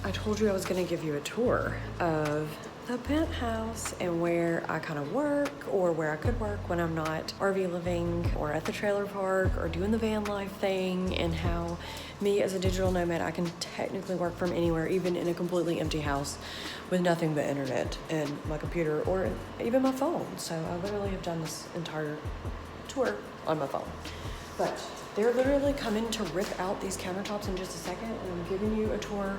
I told you I was gonna give you a tour of the penthouse and where I kind of work, or where I could work when I'm not RV living or at the trailer park or doing the van life thing, and how me as a digital nomad, I can technically work from anywhere, even in a completely empty house with nothing but internet and my computer or even my phone. So I literally have done this entire tour on my phone. But they're literally coming to rip out these countertops in just a second, and I'm giving you a tour.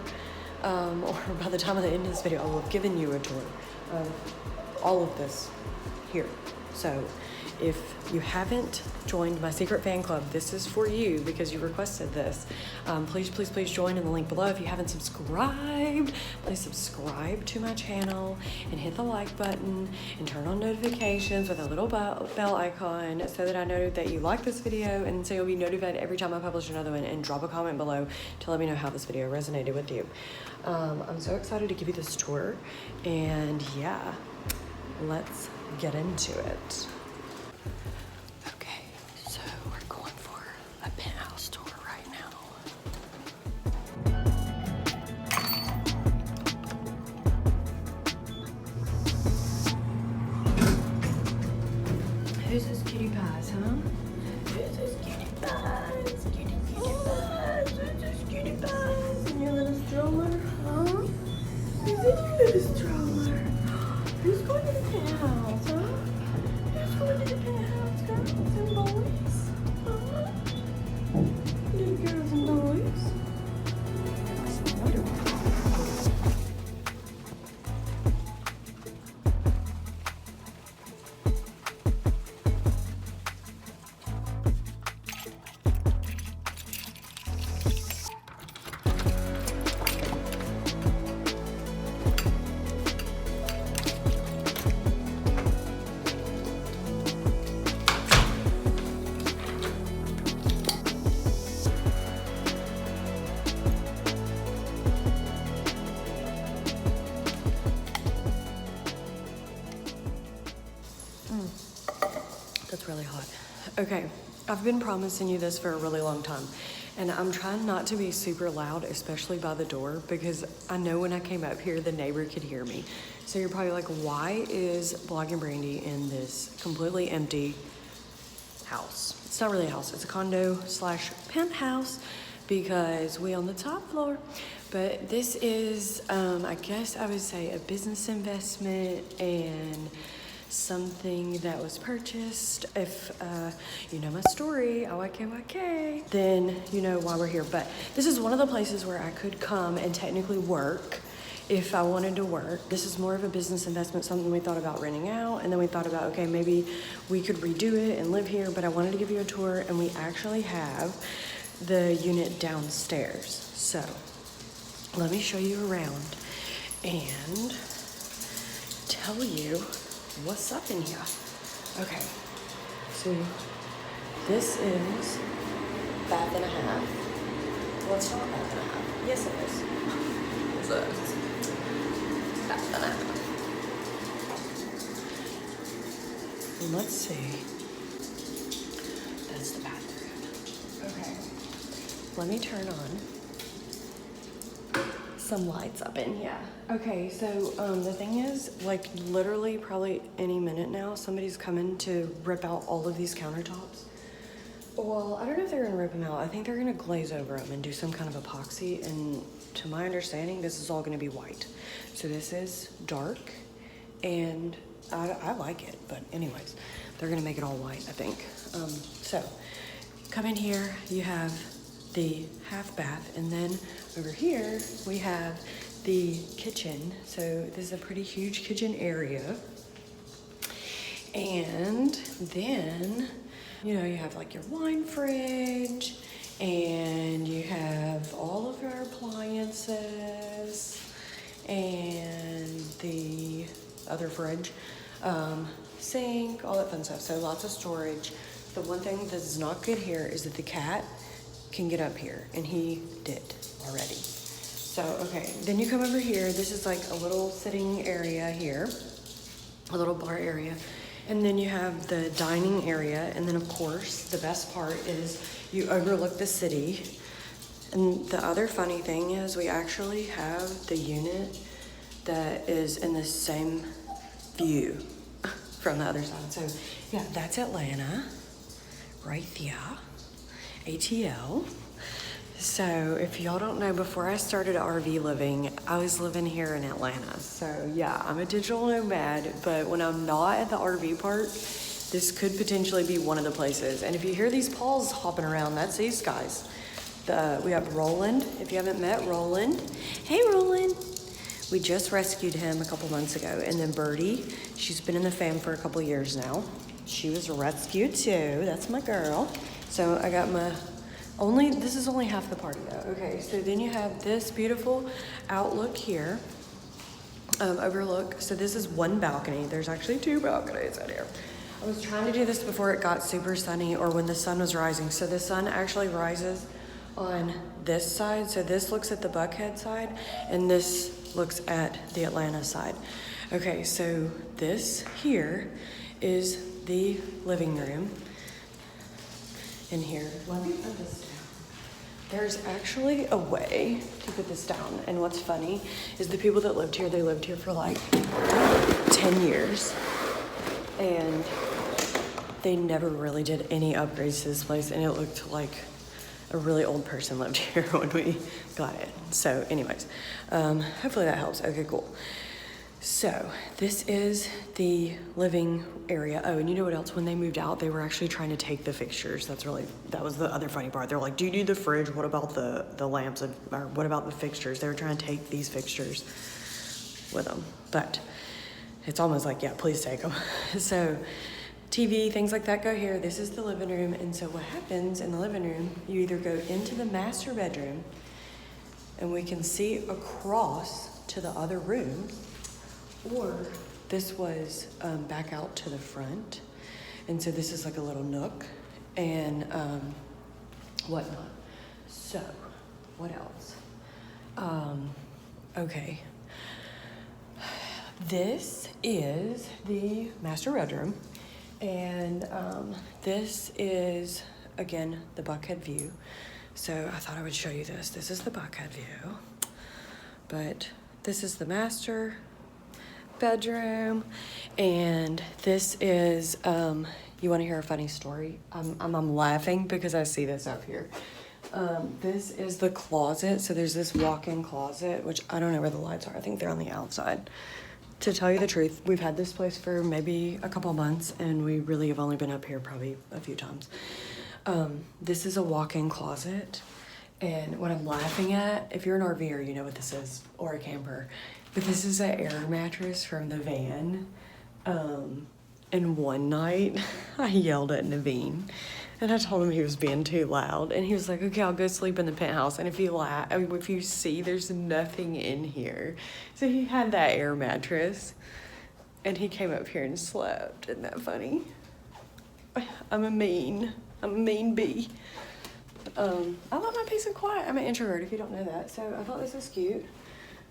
Or by the time of the end of this video, I will have given you a tour of all of this here. So if you haven't joined my secret fan club, this is for you because you requested this. Please join in the link below. If you haven't subscribed, please subscribe to my channel and hit the like button and turn on notifications with a little bell icon so that I know that you like this video, and so you'll be notified every time I publish another one. And drop a comment below to let me know how this video resonated with you. I'm so excited to give you this tour, and yeah, let's get into it. Okay, so we're going for a penthouse tour right now. Who's this cutie pies, huh? Who's this cutie pies? Cutie pies. Who's this cutie pies? In your little stroller, huh? Who's in your little stroller? Who's going to the penthouse, huh? Who's going to the penthouse, girls and boys? Huh? Little girls and boys. That's really hot. Okay, I've been promising you this for a really long time, and I'm trying not to be super loud, especially by the door, because I know when I came up here, the neighbor could hear me. So you're probably like, why is Blogging Brandi in this completely empty house? It's not really a house, it's a condo slash penthouse, because we own the top floor. But this is, I guess I would say, a business investment and something that was purchased. If you know my story, OYKYK, then you know why we're here. But this is one of the places where I could come and technically work if I wanted to work. This is more of a business investment, something we thought about renting out, and then we thought about, okay, maybe we could redo it and live here, but I wanted to give you a tour, and we actually have the unit downstairs. So let me show you around and tell you what's up in here. Okay, so this is bath and a half. Well, it's not bath and a half. Yes, it is. It's bath and a half. And let's see. That's the bathroom. Okay, let me turn on some lights up in here. Okay, so the thing is, like, literally probably any minute now, somebody's coming to rip out all of these countertops. Well, I don't know if they're gonna rip them out. I think they're gonna glaze over them and do some kind of epoxy, and to my understanding, this is all gonna be white. So this is dark, and I like it, but anyways, they're gonna make it all white, I think. So come in here, you have the half bath, and then over here we have the kitchen. So this is a pretty huge kitchen area, and then you know you have like your wine fridge, and you have all of your appliances and the other fridge, sink, all that fun stuff. So lots of storage. The one thing that is not good here is that the cat can get up here, and he did already. So, okay, then you come over here. This is like a little sitting area here, a little bar area. And then you have the dining area. And then of course, the best part is you overlook the city. And the other funny thing is we actually have the unit that is in the same view from the other side. So yeah, that's Atlanta, right there, ATL. So if y'all don't know, before I started RV living, I was living here in Atlanta. So yeah, I'm a digital nomad, but when I'm not at the RV park, this could potentially be one of the places. And if you hear these paws hopping around, that's these guys. We have Roland, if you haven't met Roland. Hey Roland. We just rescued him a couple months ago. And then Birdie, she's been in the fam for a couple years now. She was rescued too, that's my girl. So I got this is only half the party though. Okay, so then you have this beautiful outlook here, overlook. So this is one balcony. There's actually two balconies out here. I was trying to do this before it got super sunny or when the sun was rising. So the sun actually rises on this side. So this looks at the Buckhead side and this looks at the Atlanta side. Okay, so this here is the living room. In here, let me put this down. There's actually a way to put this down. And what's funny is the people that lived here, they lived here for like 10 years. And they never really did any upgrades to this place. And it looked like a really old person lived here when we got it. So anyways, hopefully that helps. Okay, cool. So this is the living area. Oh, and you know what else? When they moved out, they were actually trying to take the fixtures. That was the other funny part. They're like, do you need the fridge? What about the lamps? Or what about the fixtures? They were trying to take these fixtures with them. But it's almost like, yeah, please take them. So TV, things like that go here. This is the living room. And so what happens in the living room, you either go into the master bedroom and we can see across to the other room, or this was back out to the front. And so this is like a little nook and whatnot. So what else? Okay. This is the master bedroom. And this is, again, the Buckhead view. So I thought I would show you this. This is the Buckhead view. But this is the master bedroom. And this is, you want to hear a funny story? I'm laughing because I see this up here. This is the closet. So there's this walk-in closet, which I don't know where the lights are. I think they're on the outside. To tell you the truth, we've had this place for maybe a couple months and we really have only been up here probably a few times. This is a walk-in closet. And what I'm laughing at, if you're an RVer, you know what this is, or a camper. But this is an air mattress from the van. And one night, I yelled at Naveen. And I told him he was being too loud. And he was like, okay, I'll go sleep in the penthouse. And if you see, there's nothing in here. So he had that air mattress. And he came up here and slept. Isn't that funny? I'm a mean bee. I love my peace and quiet. I'm an introvert, if you don't know that. So I thought this was cute,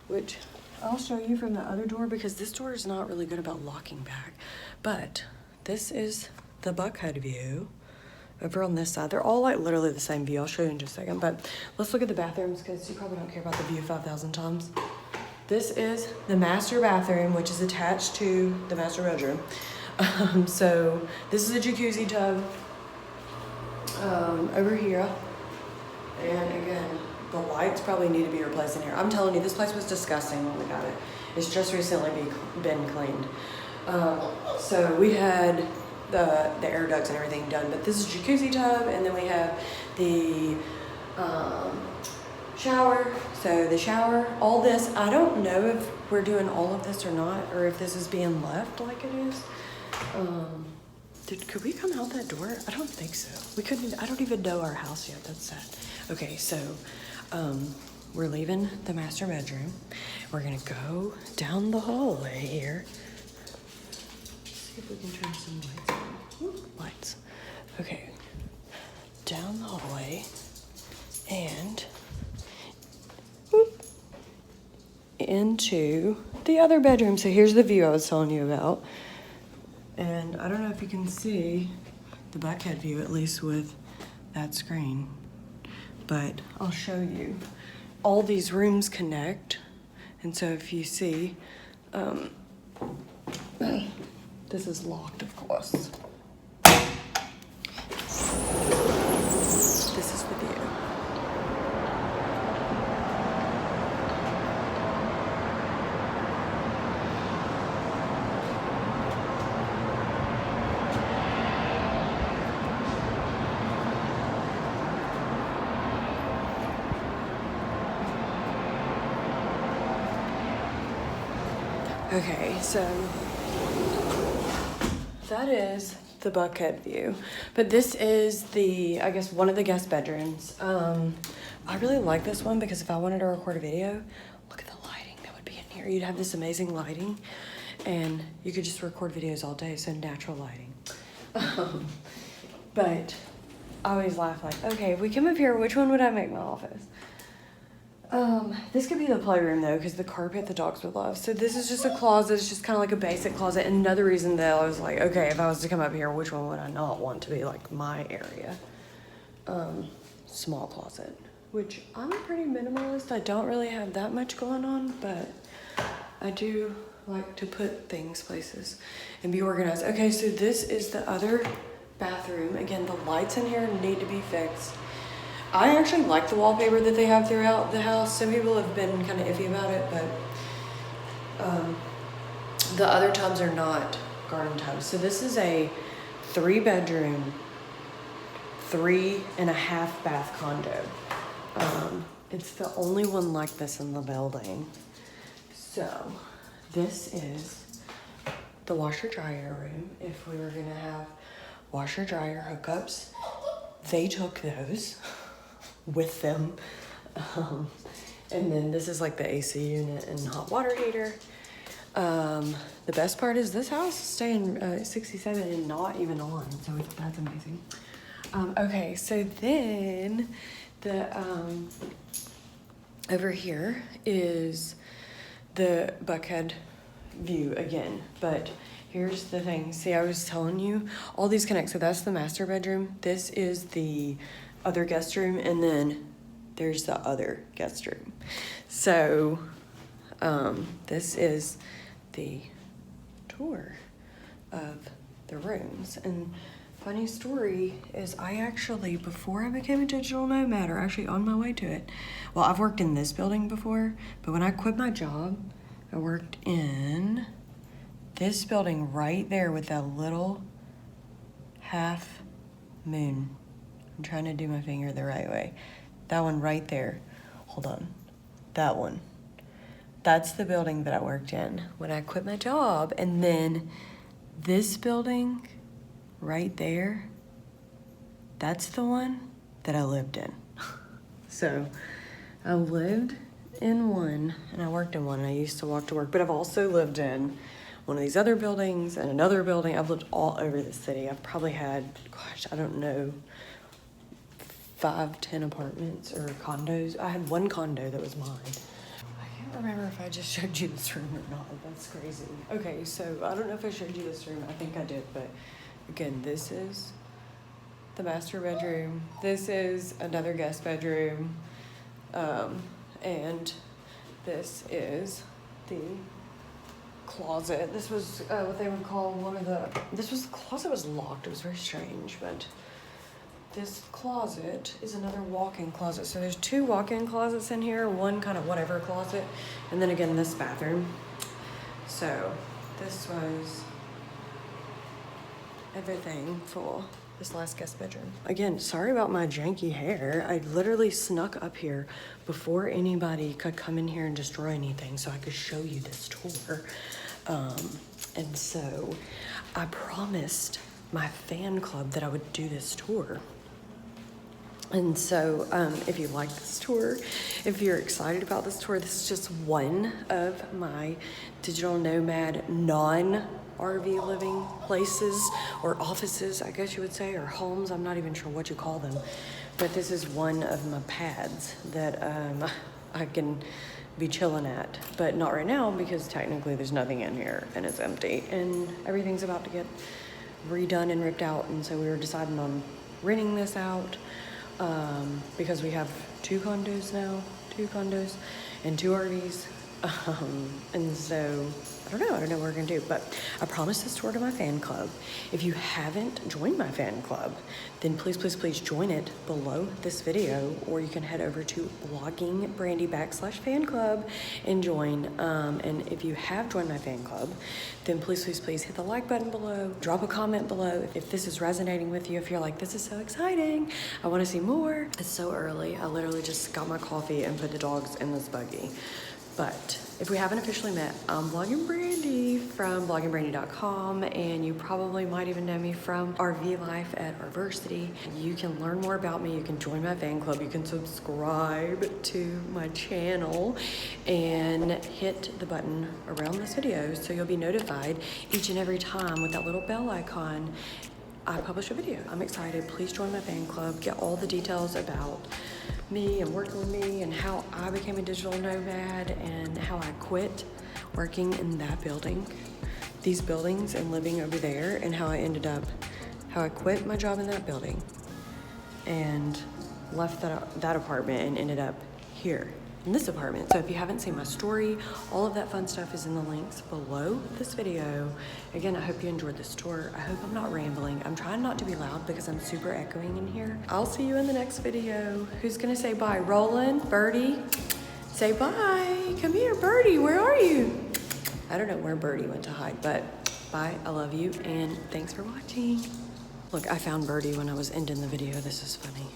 which I'll show you from the other door because this door is not really good about locking back. But this is the Buckhead view. Over on this side, they're all like literally the same view. I'll show you in just a second, but let's look at the bathrooms because you probably don't care about the view 5,000 times. This is the master bathroom, which is attached to the master bedroom. So this is a jacuzzi tub over here. And again, the lights probably need to be replaced in here. I'm telling you, this place was disgusting when we got it. It's just recently been cleaned. So we had the air ducts and everything done, but this is a jacuzzi tub, and then we have the shower. So the shower, all this, I don't know if we're doing all of this or not, or if this is being left like it is. Could we come out that door? I don't think so. We couldn't. I don't even know our house yet. That's sad. Okay, so we're leaving the master bedroom. We're gonna go down the hallway here. See if we can turn some lights on. Lights. Okay. Down the hallway and into the other bedroom. So here's the view I was telling you about. And I don't know if you can see the Buckhead view, at least with that screen. but I'll show you. All these rooms connect, and so if you see, this is locked, of course. This is the view. Okay, so that is the buckhead view, but this is the, I guess, one of the guest bedrooms. I really like this one because if I wanted to record a video, look at the lighting that would be in here. You'd have this amazing lighting and you could just record videos all day, so natural lighting. But I always laugh like, okay, if we come up here, which one would I make my office? This could be the playroom though, because the carpet the dogs would love. So this is just a closet. It's just kind of like a basic closet. And another reason that I was like, okay, if I was to come up here, which one would I not want to be like my area? Small closet, which I'm pretty minimalist. I don't really have that much going on, but I do like to put things places and be organized. Okay, so this is the other bathroom. Again, the lights in here need to be fixed. I actually like the wallpaper that they have throughout the house. Some people have been kind of iffy about it, but the other tubs are not garden tubs. So this is a 3-bedroom, 3.5 bath condo. It's the only one like this in the building. So this is the washer dryer room. If we were gonna have washer dryer hookups, they took those with them. And then this is like the AC unit and hot water heater. The best part is this house is staying 67 and not even on, so that's amazing. Okay, so then the over here is the buckhead view again, but here's the thing. See, I was telling you all these connect. So that's the master bedroom. This is the other guest room, and then there's the other guest room. So this is the tour of the rooms. And funny story is I actually, before I became a digital nomad, or actually on my way to it, well, I've worked in this building before, but when I quit my job, I worked in this building right there with that little half moon. I'm trying to do my finger the right way. That one right there. Hold on. That one. That's the building that I worked in when I quit my job. And then this building right there, that's the one that I lived in. So I lived in one and I worked in one, and I used to walk to work, but I've also lived in one of these other buildings and another building. I've lived all over the city. I've probably had, gosh, I don't know, 5-10 apartments or condos. I had one condo that was mine. I can't remember if I just showed you this room or not. That's crazy. Okay, so I don't know if I showed you this room. I think I did, but again, this is the master bedroom. This is another guest bedroom. And this is the closet. This was what they would call the closet was locked. It was very strange, but this closet is another walk-in closet. So there's 2 walk-in closets in here, one kind of whatever closet, and then again this bathroom. So this was everything for this last guest bedroom. Again, sorry about my janky hair. I literally snuck up here before anybody could come in here and destroy anything so I could show you this tour. And so I promised my fan club that I would do this tour. And so if you like this tour, if you're excited about this tour, this is just one of my digital nomad non-RV living places, or offices, I guess you would say, or homes. I'm not even sure what you call them. But this is one of my pads that I can be chilling at. But not right now, because technically there's nothing in here and it's empty. And everything's about to get redone and ripped out. And so we were deciding on renting this out because we have 2 condos and 2 RVs. And so I don't know what we're gonna do, but I promised this tour to my fan club. If you haven't joined my fan club, then please join it below this video, or you can head over to blogging Brandi /fan club and join. And if you have joined my fan club, then please hit the like button below, drop a comment below if this is resonating with you, if you're like, this is so exciting, I wanna see more. It's so early, I literally just got my coffee and put the dogs in this buggy. But if we haven't officially met, I'm blogging Brandi from bloggingbrandi.com, and you probably might even know me from RV life at RVersity. You can learn more about me, you can join my fan club, you can subscribe to my channel, and hit the button around this video so you'll be notified each and every time with that little bell icon I publish a video. I'm excited. Please join my fan club. Get all the details about me and working with me and how I became a digital nomad and how I quit working in that building, these buildings, and living over there, and how I quit my job in that building and left that apartment and ended up here in this apartment. So if you haven't seen my story, all of that fun stuff is in the links below this video. Again, I hope you enjoyed this tour. I hope I'm not rambling. I'm trying not to be loud because I'm super echoing in here. I'll see you in the next video. Who's gonna say bye? Roland, Birdie, say bye. Come here, Birdie, where are you? I don't know where Birdie went to hide, but bye, I love you, and thanks for watching. Look, I found Birdie when I was ending the video. This is funny.